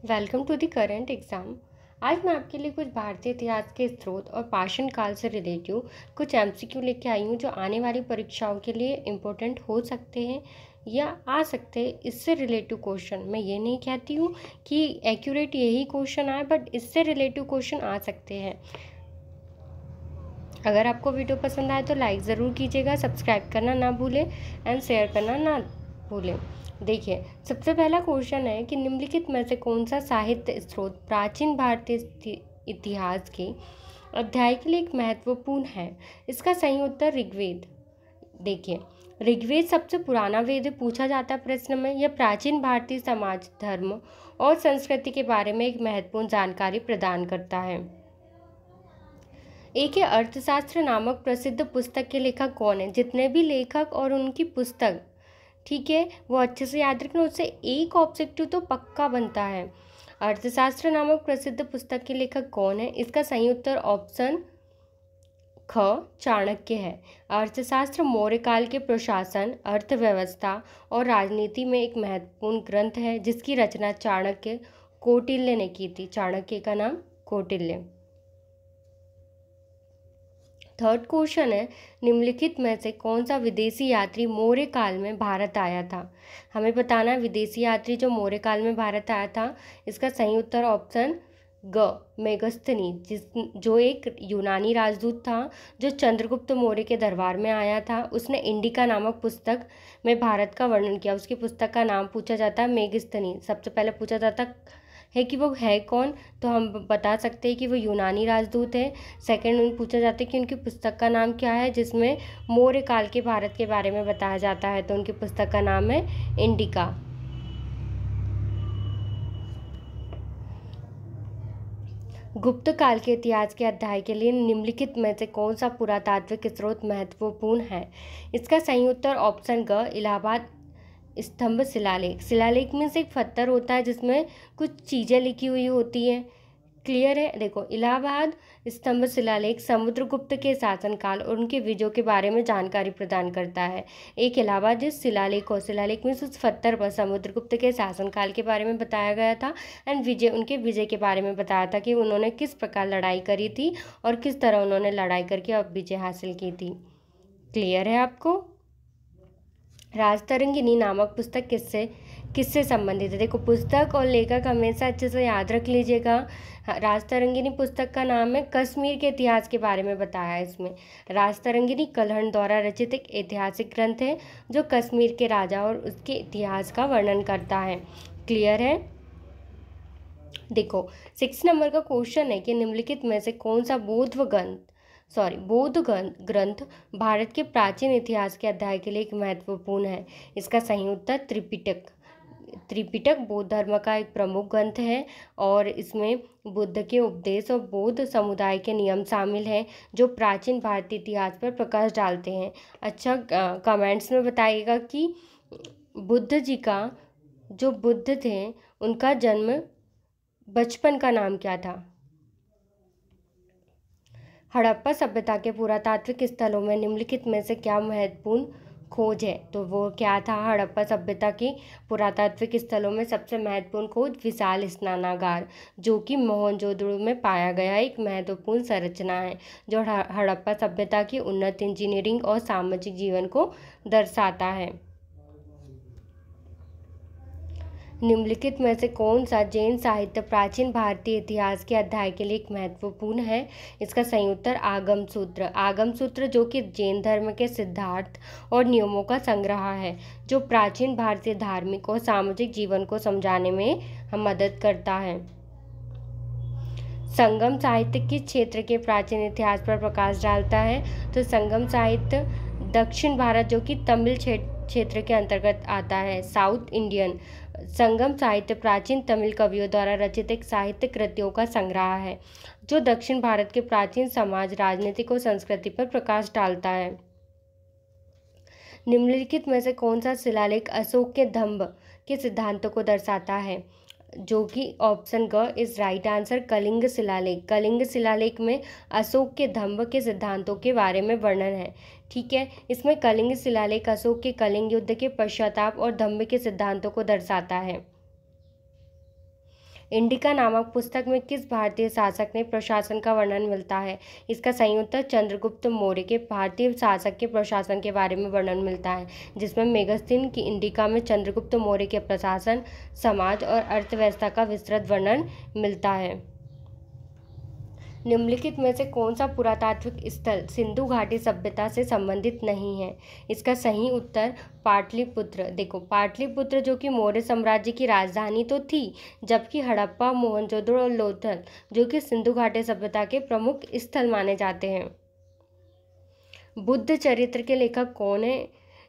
Welcome to the current exam. आज मैं आपके लिए कुछ भारतीय इतिहास के स्रोत और पाषाण काल से रिलेटिव कुछ एमसीक्यू लेके आई हूँ जो आने वाली परीक्षाओं के लिए इम्पोर्टेंट हो सकते हैं या आ सकते हैं। इससे रिलेटिव क्वेश्चन, मैं ये नहीं कहती हूँ कि एक्यूरेट यही क्वेश्चन आए, बट इससे रिलेटिव क्वेश्चन आ सकते हैं। अगर आपको वीडियो पसंद आए तो लाइक ज़रूर कीजिएगा, सब्सक्राइब करना ना भूलें एंड शेयर करना ना भूलें। देखिए, सबसे पहला क्वेश्चन है कि निम्नलिखित में से कौन सा साहित्य स्रोत प्राचीन भारतीय इतिहास के अध्याय के लिए एक महत्वपूर्ण है। इसका सही उत्तर ऋग्वेद। देखिए, ऋग्वेद सबसे पुराना वेद पूछा जाता है प्रश्न में। यह प्राचीन भारतीय समाज, धर्म और संस्कृति के बारे में एक महत्वपूर्ण जानकारी प्रदान करता है। एक है अर्थशास्त्र नामक प्रसिद्ध पुस्तक के लेखक कौन है। जितने भी लेखक और उनकी पुस्तक, ठीक है, वो अच्छे से याद रखना, उससे एक ऑब्जेक्टिव तो पक्का बनता है। अर्थशास्त्र नामक प्रसिद्ध पुस्तक के लेखक कौन है। इसका सही उत्तर ऑप्शन ख चाणक्य है। अर्थशास्त्र मौर्य काल के प्रशासन, अर्थव्यवस्था और राजनीति में एक महत्वपूर्ण ग्रंथ है जिसकी रचना चाणक्य कौटिल्य ने की थी। चाणक्य का नाम कौटिल्य। थर्ड क्वेश्चन है, निम्नलिखित में से कौन सा विदेशी यात्री मौर्य काल में भारत आया था। हमें बताना है विदेशी यात्री जो मौर्य काल में भारत आया था। इसका सही उत्तर ऑप्शन ग मेगस्थनी, जो एक यूनानी राजदूत था जो चंद्रगुप्त मौर्य के दरबार में आया था। उसने इंडिका नामक पुस्तक में भारत का वर्णन किया। उसकी पुस्तक का नाम पूछा जाता है मेगस्थनी। सबसे पहले पूछा जाता है कि वो है कौन, तो हम बता सकते हैं कि वो यूनानी राजदूत है। सेकंड पूछा जाता है कि उनकी पुस्तक का नाम क्या है जिसमें मौर्य काल के भारत के बारे में बताया जाता है, तो उनकी पुस्तक का नाम है इंडिका। गुप्त काल के इतिहास के अध्याय के लिए निम्नलिखित में से कौन सा पुरातात्विक स्रोत महत्वपूर्ण है। इसका सही उत्तर ऑप्शन ग इलाहाबाद स्तंभ शिलालेख। शिलालेख में से एक पत्थर होता है जिसमें कुछ चीज़ें लिखी हुई होती हैं। क्लियर है। देखो, इलाहाबाद स्तंभ शिलालेख समुद्रगुप्त के शासनकाल और उनके विजयों के बारे में जानकारी प्रदान करता है। एक इलाहाबाद शिलालेख और शिलालेख में उस पत्थर पर समुद्रगुप्त के शासनकाल के बारे में बताया गया था एंड उनके विजय के बारे में बताया था कि उन्होंने किस प्रकार लड़ाई करी थी और किस तरह उन्होंने लड़ाई करके अब विजय हासिल की थी। क्लियर है आपको। राजतरंगिनी नामक पुस्तक किससे संबंधित है। देखो, पुस्तक और लेखक हमेशा अच्छे से याद रख लीजिएगा। राजतरंगिनी पुस्तक का नाम है कश्मीर के इतिहास के बारे में बताया है इसमें। राजतरंगिनी कल्हण द्वारा रचित एक ऐतिहासिक ग्रंथ है जो कश्मीर के राजा और उसके इतिहास का वर्णन करता है। क्लियर है। देखो, 6 नंबर का क्वेश्चन है कि निम्नलिखित में से कौन सा बौद्ध ग्रंथ भारत के प्राचीन इतिहास के अध्याय के लिए एक महत्वपूर्ण है। इसका सही उत्तर त्रिपिटक बौद्ध धर्म का एक प्रमुख ग्रंथ है और इसमें बुद्ध के उपदेश और बौद्ध समुदाय के नियम शामिल हैं जो प्राचीन भारतीय इतिहास पर प्रकाश डालते हैं। अच्छा, कमेंट्स में बताइएगा कि बुद्ध थे उनका जन्म बचपन का नाम क्या था। हड़प्पा सभ्यता के पुरातात्विक स्थलों में निम्नलिखित में से क्या महत्वपूर्ण खोज है। तो वो क्या था। हड़प्पा सभ्यता की पुरातात्विक स्थलों में सबसे महत्वपूर्ण खोज विशाल स्नानागार, जो कि मोहनजोदड़ो में पाया गया एक महत्वपूर्ण संरचना है जो हड़प्पा सभ्यता की उन्नत इंजीनियरिंग और सामाजिक जीवन को दर्शाता है। निम्नलिखित में से कौन सा जैन साहित्य प्राचीन भारतीय इतिहास के अध्याय के लिए एक महत्वपूर्ण है। इसका सही उत्तर आगम सूत्र जो कि जैन धर्म के सिद्धांत और नियमों का संग्रह है जो प्राचीन भारतीय धार्मिक और सामाजिक जीवन को समझाने में मदद करता है। संगम साहित्य किस क्षेत्र के प्राचीन इतिहास पर प्रकाश डालता है। तो संगम साहित्य दक्षिण भारत जो कि तमिल क्षेत्र के अंतर्गत आता है, साउथ इंडियन। संगम साहित्य प्राचीन तमिल कवियों द्वारा रचित एक साहित्य कृतियों का संग्रह है जो दक्षिण भारत के प्राचीन समाज, राजनीतिक और संस्कृति पर प्रकाश डालता है। निम्नलिखित में से कौन सा शिलालेख अशोक के दंभ के सिद्धांतों को दर्शाता है, जो कि ऑप्शन ग इज राइट आंसर कलिंग शिलालेख में अशोक के दंभ के सिद्धांतों के बारे में वर्णन है। ठीक है, इसमें कलिंग शिलालेख अशोक के कलिंग युद्ध के पश्चाताप और दंभ के सिद्धांतों को दर्शाता है। इंडिका नामक पुस्तक में किस भारतीय शासक ने प्रशासन का वर्णन मिलता है? इसका सही उत्तर चंद्रगुप्त मौर्य के भारतीय शासक के प्रशासन के बारे में वर्णन मिलता है, जिसमें मेगस्तीन की इंडिका में चंद्रगुप्त मौर्य के प्रशासन, समाज और अर्थव्यवस्था का विस्तृत वर्णन मिलता है। निम्नलिखित में से कौन सा पुरातात्विक स्थल सिंधु घाटी सभ्यता से संबंधित नहीं है? इसका सही उत्तर पाटलिपुत्र। देखो, पाटलिपुत्र जो कि मौर्य साम्राज्य की राजधानी तो थी, जबकि हड़प्पा, मोहनजोदड़ो और लोथल जो कि सिंधु घाटी सभ्यता के प्रमुख स्थल माने जाते हैं। बुद्ध चरित्र के लेखक कौन है?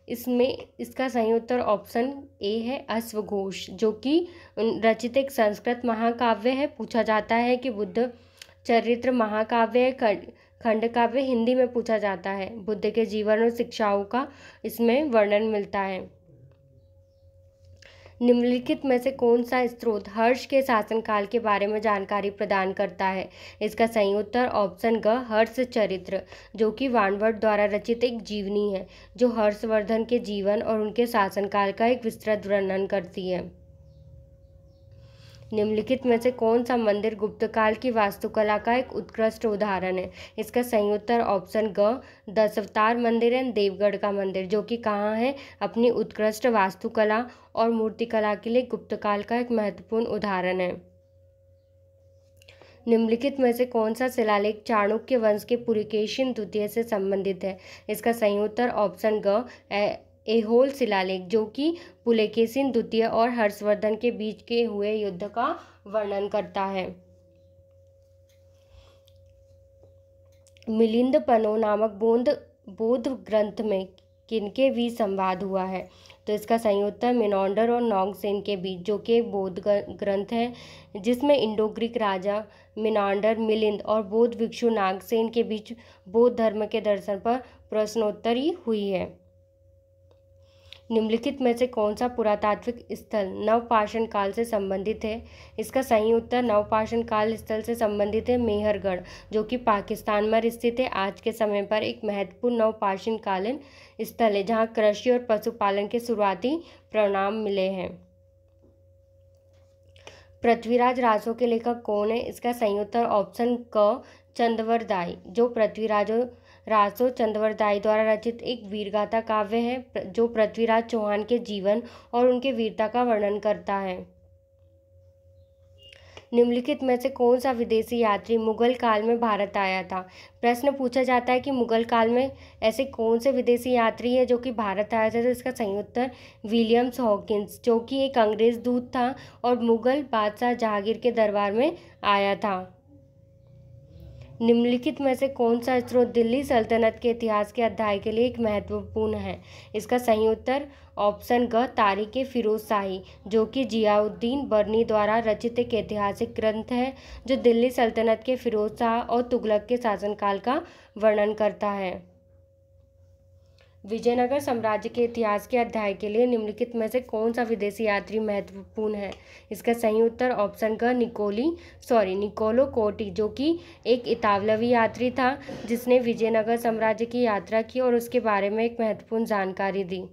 इसका सही उत्तर ऑप्शन ए है अश्वघोष, जो कि रचित एक संस्कृत महाकाव्य है। पूछा जाता है कि बुद्ध चरित्र महाकाव्य खंड काव्य हिंदी में पूछा जाता है। बुद्ध के जीवन और शिक्षाओं का इसमें वर्णन मिलता है। निम्नलिखित में से कौन सा स्रोत हर्ष के शासनकाल के बारे में जानकारी प्रदान करता है? इसका सही उत्तर ऑप्शन ग हर्ष चरित्र, जो कि वानवर्ड द्वारा रचित एक जीवनी है, जो हर्षवर्धन के जीवन और उनके शासनकाल का एक विस्तृत वर्णन करती है। निम्नलिखित में से कौन सा मंदिर गुप्त काल की वास्तुकला का एक उत्कृष्ट उदाहरण है? इसका सही उत्तर ऑप्शन ग दशावतार मंदिर है, देवगढ़ का मंदिर, जो कि कहाँ है? अपनी उत्कृष्ट वास्तुकला और मूर्तिकला के लिए गुप्त काल का एक महत्वपूर्ण उदाहरण है। निम्नलिखित में से कौन सा शिलालेख चाणक्य वंश के पुलकेशिन द्वितीय से संबंधित है? इसका सही उत्तर ऑप्शन ग ऐहोल शिलालेख, जो कि पुलकेशिन द्वितीय और हर्षवर्धन के बीच के हुए युद्ध का वर्णन करता है। मिलिंद पनो नामक बौद्ध ग्रंथ में किनके बीच संवाद हुआ है? तो इसका सही उत्तर मेनांडर और नोंगसेन के बीच, जो कि एक बौद्ध ग्रंथ है, जिसमें इंडो ग्रीक राजा मेनांडर, मिलिंद और बौद्ध भिक्षु नागसेन के बीच बौद्ध धर्म के दर्शन पर प्रश्नोत्तरी हुई है। निम्नलिखित में से कौन सा पुरातात्विक स्थल नवपाषाण काल से संबंधित है? इसका सही उत्तर नवपाषाण काल स्थल से संबंधित है मेहरगढ़, जो कि पाकिस्तान में स्थित है। आज के समय पर एक महत्वपूर्ण नवपाषाण कालीन स्थल है, जहां कृषि और पशुपालन के शुरुआती परिणाम मिले हैं। पृथ्वीराज रासो के लेखक कौन है? इसका सही उत्तर ऑप्शन क चंद्रवरदाई, जो पृथ्वीराज रासो चंद्रवरदाई द्वारा रचित एक वीरगाथा काव्य है, जो पृथ्वीराज चौहान के जीवन और उनके वीरता का वर्णन करता है। निम्नलिखित में से कौन सा विदेशी यात्री मुगल काल में भारत आया था? प्रश्न पूछा जाता है कि मुगल काल में ऐसे कौन से विदेशी यात्री है जो कि भारत आया था। तो इसका सही उत्तर विलियम्स हॉकिंस, जो कि एक अंग्रेज दूत था और मुगल बादशाह जहांगीर के दरबार में आया था। निम्नलिखित में से कौन सा स्रोत दिल्ली सल्तनत के इतिहास के अध्याय के लिए एक महत्वपूर्ण है? इसका सही उत्तर ऑप्शन ग तारीख़ फिरोज शाही, जो कि जियाउद्दीन बर्नी द्वारा रचित एक ऐतिहासिक ग्रंथ है, जो दिल्ली सल्तनत के फिरोज शाह और तुगलक के शासनकाल का वर्णन करता है। विजयनगर साम्राज्य के इतिहास के अध्याय के लिए निम्नलिखित में से कौन सा विदेशी यात्री महत्वपूर्ण है? इसका सही उत्तर ऑप्शन ग निकोलो कोटी, जो कि एक इतालवी यात्री था, जिसने विजयनगर साम्राज्य की यात्रा की और उसके बारे में एक महत्वपूर्ण जानकारी दी।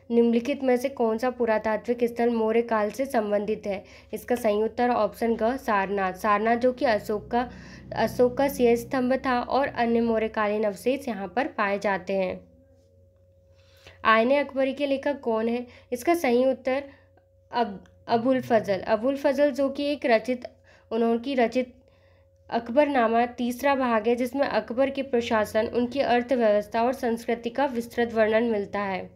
निम्नलिखित में से कौन सा पुरातात्विक स्थल मौर्य काल से संबंधित है? इसका सही उत्तर ऑप्शन ग सारनाथ, जो कि अशोक का सिंह स्तंभ था और अन्य मौर्यकालीन अवशेष यहाँ पर पाए जाते हैं। आईने अकबरी के लेखक कौन है? इसका सही उत्तर अबुल फजल, जो कि एक रचित अकबरनामा तीसरा भाग है, जिसमें अकबर के प्रशासन, उनकी अर्थव्यवस्था और संस्कृति का विस्तृत वर्णन मिलता है।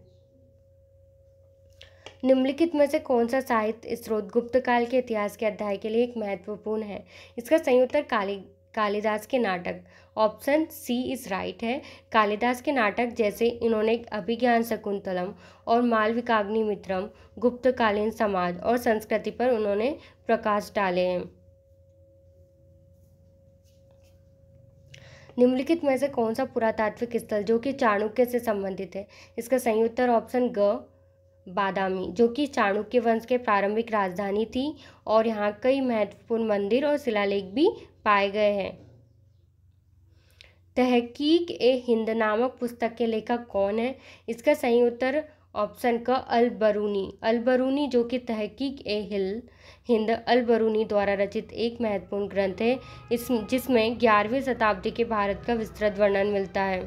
निम्नलिखित में से कौन सा साहित्य स्रोत गुप्त काल के इतिहास के अध्याय के लिए एक महत्वपूर्ण है? इसका सही उत्तर कालिदास के नाटक, ऑप्शन सी इज राइट है। कालिदास के नाटक जैसे इन्होंने अभिज्ञान शकुंतलम और मालविकाग्निमित्रम गुप्तकालीन समाज और संस्कृति पर उन्होंने प्रकाश डाले हैं। निम्नलिखित में से कौन सा पुरातात्विक स्थल जो कि चाणक्य से संबंधित है? इसका सही उत्तर ऑप्शन ग बादामी, जो कि चाणक्य वंश के प्रारंभिक राजधानी थी और यहाँ कई महत्वपूर्ण मंदिर और शिलालेख भी पाए गए हैं। तहकीक ए हिंद नामक पुस्तक के लेखक कौन है? इसका सही उत्तर ऑप्शन क अल बरूनी जो कि तहकीक ए हिंद अल बरूनी द्वारा रचित एक महत्वपूर्ण ग्रंथ है जिसमें 11वीं शताब्दी के भारत का विस्तृत वर्णन मिलता है।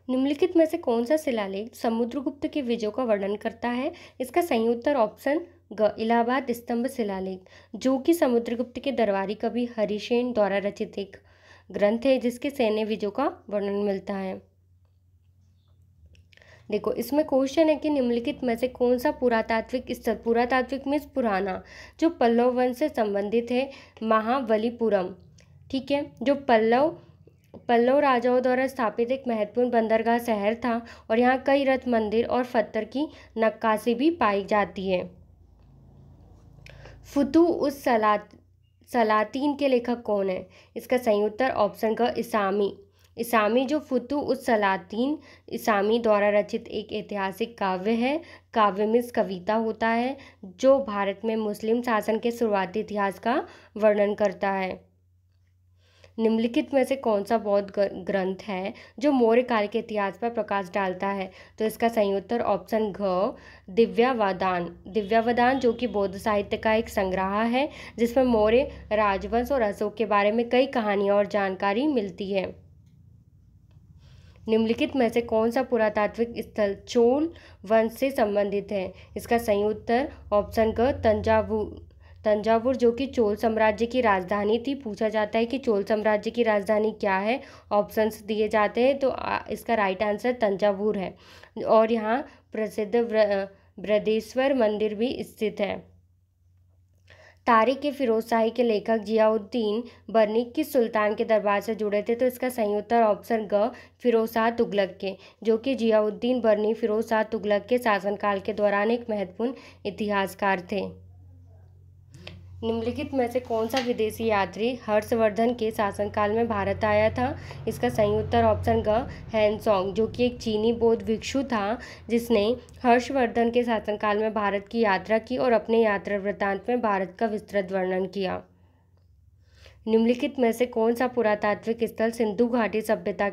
निम्नलिखित में से कौन सा शिलालेख समुद्रगुप्त के विजयों का वर्णन करता है? इसका सही उत्तर ऑप्शन ग इलाहाबाद स्तंभ शिलालेख, जो कि समुद्रगुप्त के दरबारी कवि हरिसेन द्वारा रचित एक ग्रंथ है जिसके सैन्य विजयों का वर्णन मिलता है। देखो, इसमें क्वेश्चन है कि निम्नलिखित में से कौन सा पुरातात्विक स्थल, पुरातात्विक मीन्स पुराना, जो पल्लव वंश से संबंधित है? महाबलीपुरम, ठीक है, जो पल्लव राजाओं द्वारा स्थापित एक महत्वपूर्ण बंदरगाह शहर था और यहाँ कई रथ मंदिर और पत्थर की नक्काशी भी पाई जाती है। फुतुह उस सलातीन के लेखक कौन है? इसका सही उत्तर ऑप्शन ग इसामी, जो फुतुह उस सलातीन इसामी द्वारा रचित एक ऐतिहासिक काव्य है। काव्य मीन्स कविता होता है, जो भारत में मुस्लिम शासन के शुरुआती इतिहास का वर्णन करता है। निम्नलिखित में से कौन सा बौद्ध ग्रंथ है जो मौर्य काल के इतिहास पर प्रकाश डालता है? तो इसका सही उत्तर ऑप्शन घ दिव्यावदान, जो कि बौद्ध साहित्य का एक संग्रह है जिसमें मौर्य राजवंश और अशोक के बारे में कई कहानियां और जानकारी मिलती है। निम्नलिखित में से कौन सा पुरातात्विक स्थल चोल वंश से संबंधित है? इसका सही उत्तर ऑप्शन ग तंजावुर, जो कि चोल साम्राज्य की राजधानी थी। पूछा जाता है कि चोल साम्राज्य की राजधानी क्या है, ऑप्शंस दिए जाते हैं, तो इसका राइट आंसर तंजावुर है और यहाँ प्रसिद्ध बृहदेश्वर मंदिर भी स्थित है। तारीख ए फिरोजशाही के लेखक जियाउद्दीन बर्नी किस सुल्तान के दरबार से जुड़े थे? तो इसका सही उत्तर ऑप्शन ग फिरोज शाह तुगलक के, जो कि जियाउद्दीन बर्नी फिरोज शाह तुगलक के शासनकाल के दौरान एक महत्वपूर्ण इतिहासकार थे। निम्नलिखित में से कौन सा विदेशी यात्री हर्षवर्धन के शासनकाल में भारत आया था? इसका सही उत्तर ऑप्शन ग हैंसोंग, जो कि एक चीनी बौद्ध भिक्षु था जिसने हर्षवर्धन के शासनकाल में भारत की यात्रा की और अपने यात्रा वृत्तांत में भारत का विस्तृत वर्णन किया। निम्नलिखित में से कौन सा पुरातात्विक स्थल सिंधु घाटी सभ्यता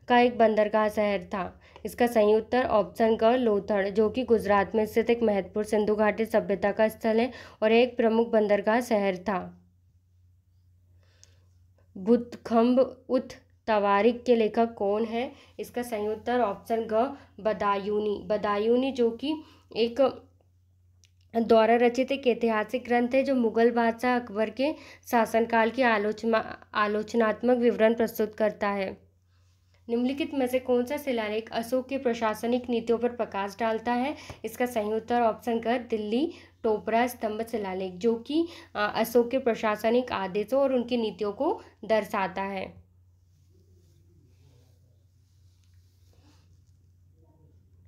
का एक बंदरगाह शहर था? इसका सही उत्तर ऑप्शन ग लोथड़, जो कि गुजरात में स्थित एक महत्वपूर्ण सिंधु घाटी सभ्यता का स्थल है और एक प्रमुख बंदरगाह शहर था। बुतखंब उत तवारिक के लेखक कौन है? इसका सही उत्तर ऑप्शन ग बदायूनी, जो कि एक द्वारा रचित एक ऐतिहासिक ग्रंथ है जो मुगल बादशाह अकबर के शासनकाल की आलोचनात्मक विवरण प्रस्तुत करता है। निम्नलिखित में से कौन सा शिलालेख अशोक की प्रशासनिक नीतियों पर प्रकाश डालता है? इसका सही उत्तर ऑप्शन ग दिल्ली टोपरा स्तंभ शिलालेख, जो कि अशोक के प्रशासनिक आदेशों और उनकी नीतियों को दर्शाता है।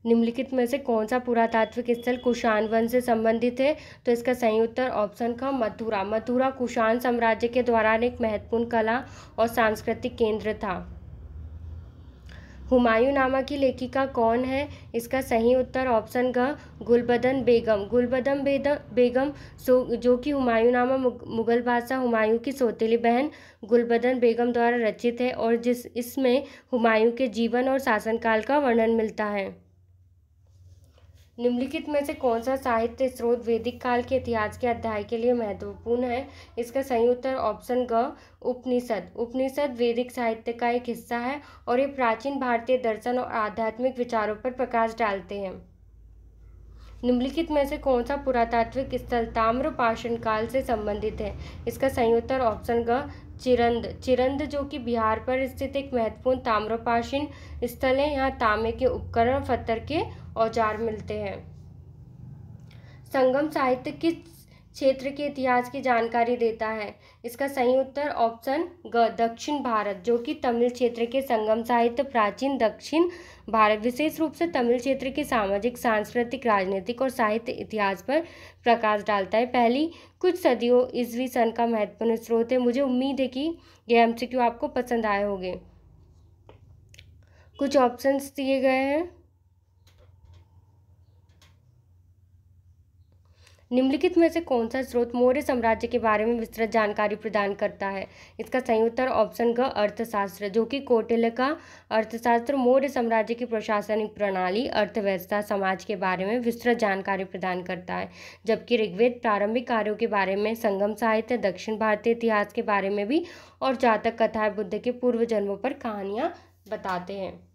निम्नलिखित में से कौन सा पुरातात्विक स्थल कुषाण वंश से संबंधित है? तो इसका सही उत्तर ऑप्शन ख मथुरा कुषाण साम्राज्य के दौरान एक महत्वपूर्ण कला और सांस्कृतिक केंद्र था। हुमायूंनामा की लेखिका कौन है? इसका सही उत्तर ऑप्शन ग गुलबदन बेगम, जो कि हुमायूंनामा मुगल बादशाह हुमायूं की सौतेली बहन गुलबदन बेगम द्वारा रचित है और इसमें हुमायूं के जीवन और शासनकाल का वर्णन मिलता है। निम्नलिखित में से कौन सा साहित्य स्रोत वैदिक काल के इतिहास के अध्याय के लिए महत्वपूर्ण है? इसका सही उत्तर ऑप्शन ग उपनिषद वैदिक साहित्य का एक हिस्सा है और ये प्राचीन भारतीय दर्शन और आध्यात्मिक विचारों पर प्रकाश डालते हैं। निम्नलिखित में से कौन सा पुरातात्विक स्थल ताम्रपाषाण काल से संबंधित है? इसका सही उत्तर ऑप्शन ग चिरंद, जो कि बिहार पर स्थित एक महत्वपूर्ण ताम्रपाषाण स्थल है। यहाँ तांबे के उपकरण, पत्थर के औजार मिलते हैं। संगम साहित्य किस क्षेत्र के इतिहास की जानकारी देता है? इसका सही उत्तर ऑप्शन ग दक्षिण भारत, जो कि तमिल क्षेत्र के संगम साहित्य प्राचीन दक्षिण भारत विशेष रूप से तमिल क्षेत्र के सामाजिक, सांस्कृतिक, राजनीतिक और साहित्य इतिहास पर प्रकाश डालता है। पहली कुछ सदियों ईस्वी सन का महत्वपूर्ण स्रोत है। मुझे उम्मीद है कि ये एमसीक्यू आपको पसंद आए होंगे। कुछ ऑप्शंस दिए गए हैं। निम्नलिखित में से कौन सा स्रोत मौर्य साम्राज्य के बारे में विस्तृत जानकारी प्रदान करता है? इसका सही उत्तर ऑप्शन ग अर्थशास्त्र, जो कि कौटिल्य का अर्थशास्त्र मौर्य साम्राज्य की प्रशासनिक प्रणाली, अर्थव्यवस्था, समाज के बारे में विस्तृत जानकारी प्रदान करता है। जबकि ऋग्वेद प्रारंभिक कार्यों के बारे में, संगम साहित्य, दक्षिण भारतीय इतिहास के बारे में भी और जातक कथाएं बुद्ध के पूर्व जन्मों पर कहानियां बताते हैं।